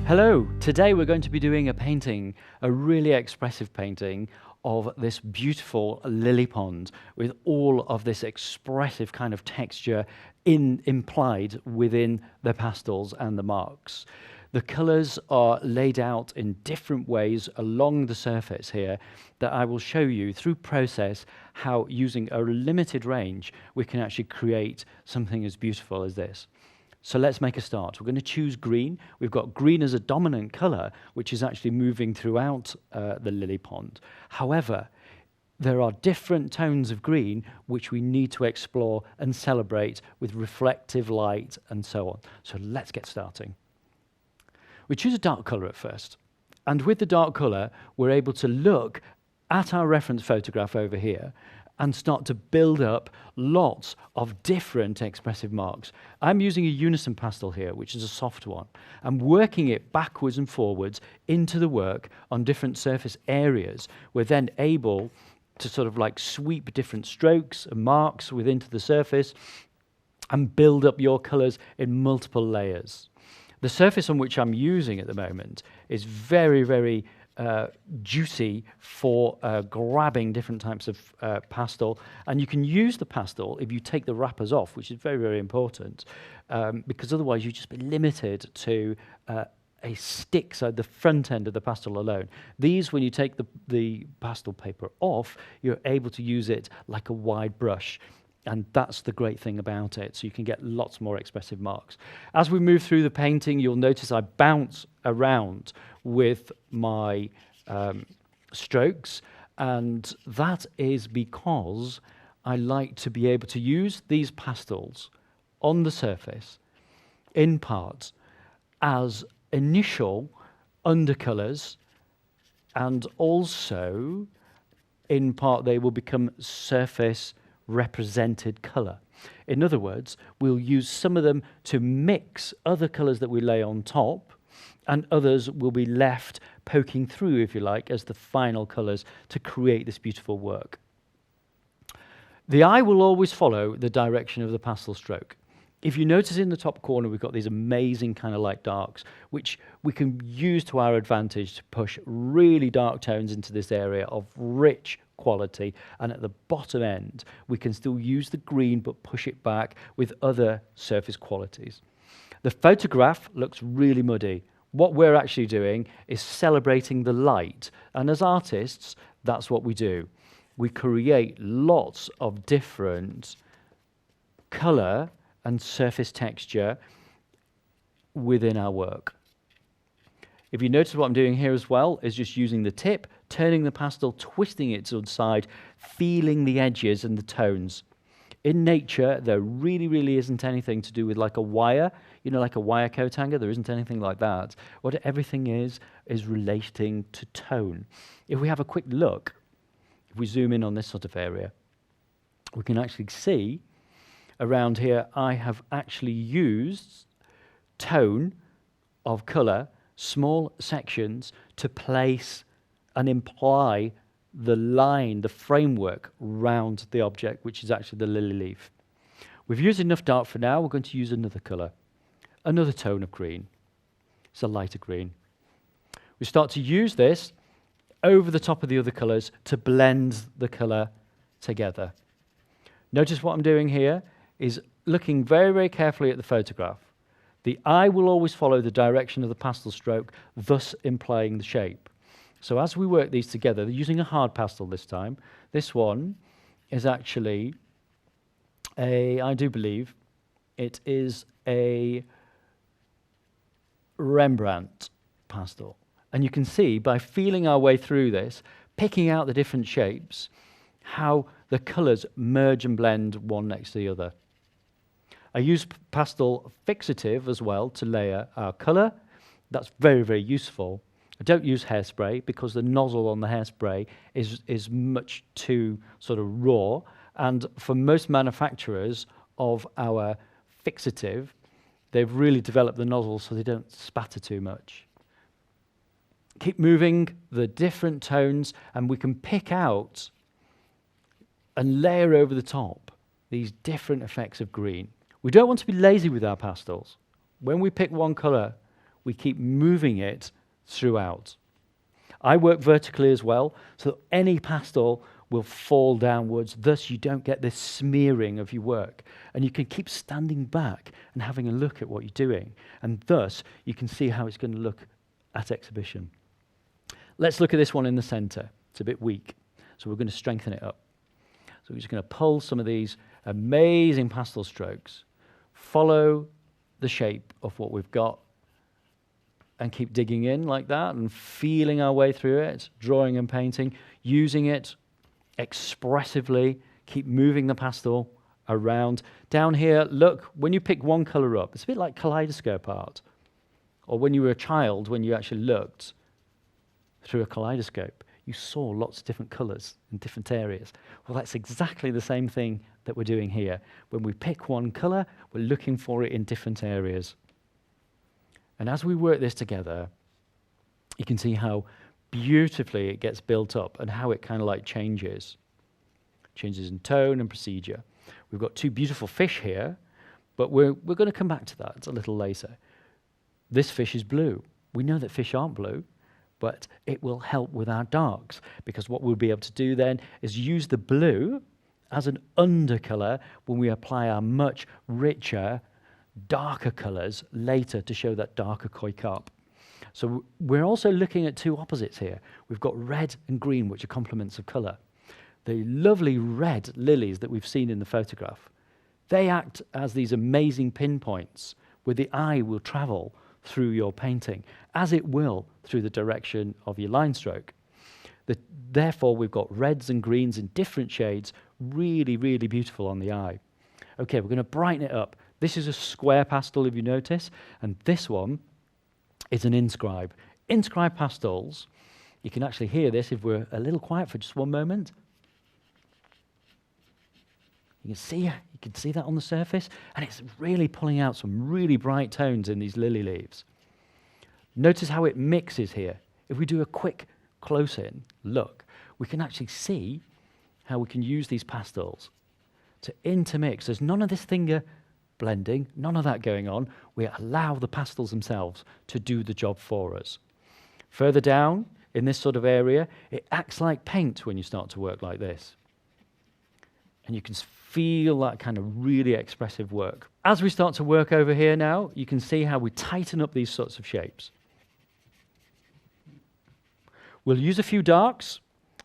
Hello, today we're going to be doing a painting, a really expressive painting of this beautiful lily pond with all of this expressive kind of texture implied within the pastels and the marks. The colours are laid out in different ways along the surface here that I will show you through process how using a limited range we can actually create something as beautiful as this. So let's make a start. We're going to choose green. We've got green as a dominant colour, which is actually moving throughout the lily pond. However, there are different tones of green which we need to explore and celebrate with reflective light and so on. So let's get starting. We choose a dark colour at first. And with the dark colour, we're able to look at our reference photograph over here and start to build up lots of different expressive marks. I'm using a unison pastel here, which is a soft one. I'm working it backwards and forwards into the work on different surface areas. We're then able to sort of like sweep different strokes and marks within the surface and build up your colours in multiple layers. The surface on which I'm using at the moment is very, very juicy for grabbing different types of pastel, and you can use the pastel if you take the wrappers off, which is very, very important, because otherwise you'd just be limited to a stick, so the front end of the pastel alone. These, when you take the pastel paper off, you're able to use it like a wide brush. And that's the great thing about it. So you can get lots more expressive marks. As we move through the painting, you'll notice I bounce around with my strokes. And that is because I like to be able to use these pastels on the surface in parts as initial undercolors, and also in part they will become surface represented colour. In other words, we'll use some of them to mix other colours that we lay on top, and others will be left poking through, if you like, as the final colours to create this beautiful work. The eye will always follow the direction of the pastel stroke. If you notice in the top corner, we've got these amazing kind of light darks, which we can use to our advantage to push really dark tones into this area of rich quality. And at the bottom end, we can still use the green, but push it back with other surface qualities. The photograph looks really muddy. What we're actually doing is celebrating the light. And as artists, that's what we do. We create lots of different colour and surface texture within our work. If you notice what I'm doing here as well is just using the tip, turning the pastel, twisting it to the side, feeling the edges and the tones. In nature, there really isn't anything to do with like a wire, you know, like a wire coat hanger. There isn't anything like that. What everything is relating to tone. If we have a quick look, if we zoom in on this sort of area, we can actually see around here, I have actually used tone of colour, small sections, to place and imply the line, the framework round the object, which is actually the lily leaf. We've used enough dark for now. We're going to use another colour, another tone of green. It's a lighter green. We start to use this over the top of the other colours to blend the colour together. Notice what I'm doing here is looking very carefully at the photograph. The eye will always follow the direction of the pastel stroke, thus implying the shape. So as we work these together, using a hard pastel this time, this one is actually I do believe it is a Rembrandt pastel. And you can see by feeling our way through this, picking out the different shapes, how the colours merge and blend one next to the other. I use Pastel Fixative as well to layer our colour. That's very useful. I don't use hairspray because the nozzle on the hairspray is much too sort of raw. And for most manufacturers of our fixative, they've really developed the nozzle so they don't spatter too much. Keep moving the different tones, and we can pick out and layer over the top these different effects of green. We don't want to be lazy with our pastels. When we pick one colour, we keep moving it throughout. I work vertically as well, so that any pastel will fall downwards, thus you don't get this smearing of your work. And you can keep standing back and having a look at what you're doing, and thus you can see how it's going to look at exhibition. Let's look at this one in the center. It's a bit weak, so we're going to strengthen it up. So we're just going to pull some of these amazing pastel strokes, follow the shape of what we've got, and keep digging in like that and feeling our way through it, drawing and painting, using it expressively, keep moving the pastel around. Down here, look, when you pick one color up, it's a bit like kaleidoscope art, or when you were a child, when you actually looked through a kaleidoscope, you saw lots of different colors in different areas. Well, that's exactly the same thing that we're doing here. When we pick one color, we're looking for it in different areas. And as we work this together, you can see how beautifully it gets built up and how it kind of like changes in tone and procedure. We've got two beautiful fish here, but we're going to come back to that a little later. This fish is blue. We know that fish aren't blue, but it will help with our darks, because what we'll be able to do then is use the blue as an undercolor when we apply our much richer, darker colors later to show that darker koi carp. So we're also looking at two opposites here. We've got red and green, which are complements of color. The lovely red lilies that we've seen in the photograph, they act as these amazing pinpoints where the eye will travel through your painting, as it will through the direction of your line stroke. Therefore, we've got reds and greens in different shades, really, really beautiful on the eye. Okay, we're going to brighten it up. This is a square pastel, if you notice, and this one is an inscribe. Inscribe pastels, you can actually hear this if we're a little quiet for just one moment. You can see that on the surface, and it's really pulling out some really bright tones in these lily leaves. Notice how it mixes here. If we do a quick close-in look, we can actually see how we can use these pastels to intermix. There's none of this finger blending, none of that going on. We allow the pastels themselves to do the job for us. Further down in this sort of area, it acts like paint when you start to work like this. And you can feel that kind of really expressive work. As we start to work over here now, you can see how we tighten up these sorts of shapes. We'll use a few darks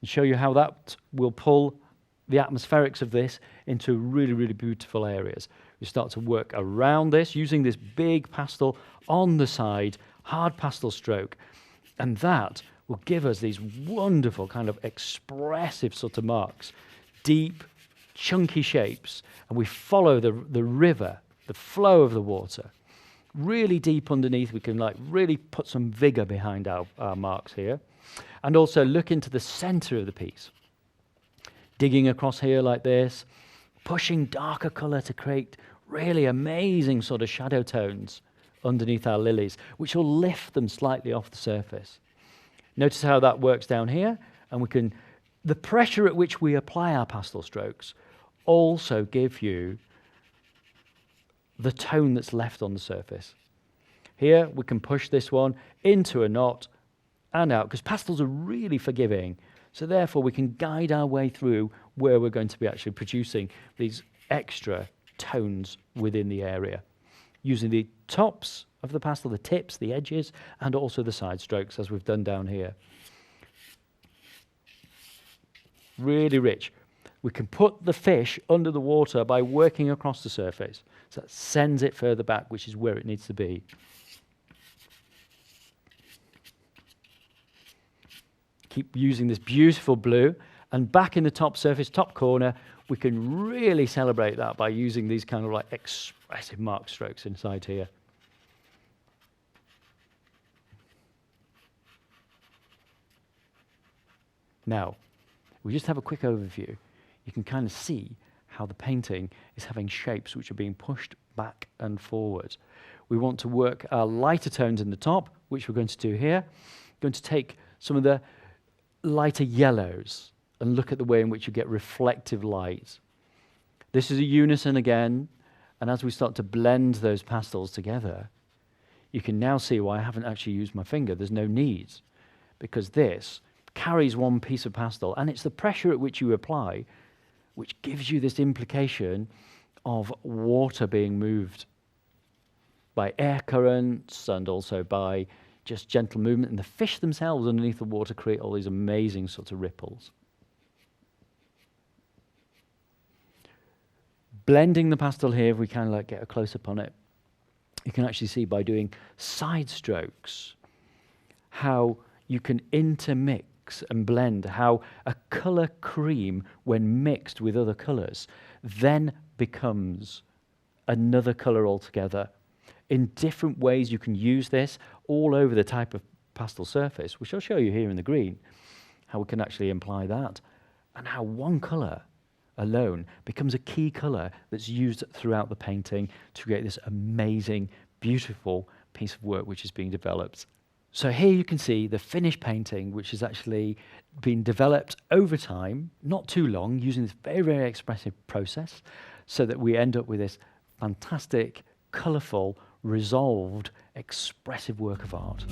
and show you how that will pull the atmospherics of this into really, really beautiful areas. We start to work around this using this big pastel on the side, hard pastel stroke, and that will give us these wonderful kind of expressive sort of marks, deep, chunky shapes, and we follow the river, the flow of the water. Really deep underneath, we can like really put some vigor behind our marks here, and also look into the center of the piece. Digging across here like this, pushing darker color to create really amazing sort of shadow tones underneath our lilies, which will lift them slightly off the surface. Notice how that works down here, and the pressure at which we apply our pastel strokes also give you the tone that's left on the surface. Here we can push this one into a knot and out, because pastels are really forgiving. So therefore we can guide our way through where we're going to be actually producing these extra tones within the area, using the tops of the pastel, the tips, the edges, and also the side strokes, as we've done down here. Really rich. We can put the fish under the water by working across the surface. So that sends it further back, which is where it needs to be. Keep using this beautiful blue, and back in the top surface, top corner, we can really celebrate that by using these kind of like expressive mark strokes inside here. Now, we just have a quick overview. You can kind of see how the painting is having shapes which are being pushed back and forward. We want to work our lighter tones in the top, which we're going to do here. We're going to take some of the lighter yellows and look at the way in which you get reflective light. This is a unison again, and as we start to blend those pastels together, you can now see why I haven't actually used my finger. There's no need, because this carries one piece of pastel, and it's the pressure at which you apply which gives you this implication of water being moved by air currents and also by just gentle movement. And the fish themselves underneath the water create all these amazing sorts of ripples. Blending the pastel here, if we kind of like get a close-up on it, you can actually see by doing side strokes how you can intermix and blend, how a colour cream, when mixed with other colours, then becomes another colour altogether. In different ways you can use this all over the type of pastel surface, which I'll show you here in the green, how we can actually imply that, and how one colour alone becomes a key colour that's used throughout the painting to create this amazing, beautiful piece of work which is being developed. So here you can see the finished painting, which has actually been developed over time, not too long, using this very, very expressive process, so that we end up with this fantastic, colourful, resolved, expressive work of art.